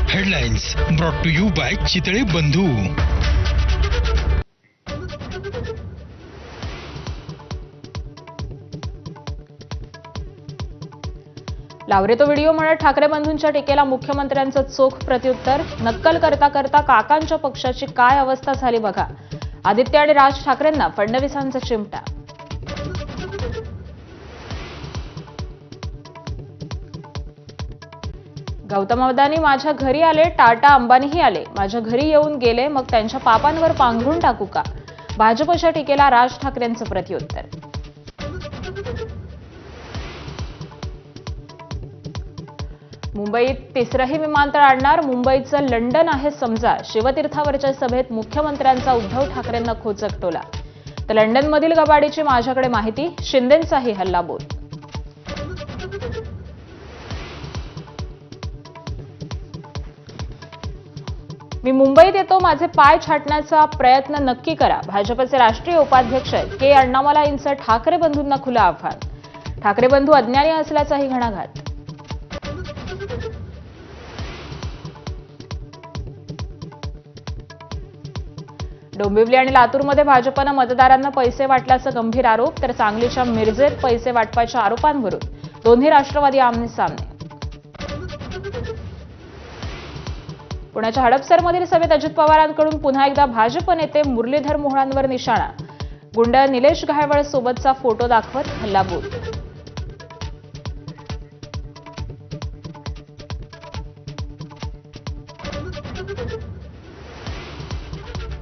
Headlines brought to you by Chitale Bandhu. लावरे तो video म्हणत ठाकरे बंधूंच्या टीकेला मुख्यमंत्र्यांचं चोख प्रत्युत्तर। नक्कल करता करता काकांच्या पक्षाची काय अवस्था झाली बघा। आदित्य आणि राज ठाकरेंना फडणवीसांचा चिमटा। गौतम अदानी माझ्या घरी आले, टाटा अंबानीही आले, माझ्या घरी येऊन गेले, मग त्यांच्या पापांवर पांघरून टाकू का? भाजपच्या टीकेला राज ठाकरेंचं प्रत्युत्तर। मुंबईत तिसरंही विमानतळ आणणार, मुंबईचं लंडन आहे समजा। शिवतीर्थावरच्या सभेत मुख्यमंत्र्यांचा उद्धव ठाकरेंना खोचक टोला। तर लंडनमधील गबाडीची माझ्याकडे माहिती, शिंदेंचाही हल्लाबोल। मी मुंबईत येतो, माझे पाय छाटण्याचा प्रयत्न नक्की करा। भाजपचे राष्ट्रीय उपाध्यक्ष के अण्णामलाईंचं ठाकरे बंधूंना खुलं आव्हान। ठाकरे बंधू अज्ञानी असल्याचाही घणाघात। डोंबिवली आणि लातूरमध्ये भाजपनं मतदारांना पैसे वाटल्याचा गंभीर आरोप। तर सांगलीच्या मिरजेत पैसे वाटपाच्या आरोपांवरून दोन्ही राष्ट्रवादी आमने सामने। पुण्याच्या हडपसरमधील सभेत अजित पवारांकडून पुन्हा एकदा भाजप नेते मुरलीधर मोहोळांवर निशाणा। गुंड निलेश घायवळ सोबतचा फोटो दाखवत हल्लाबोल।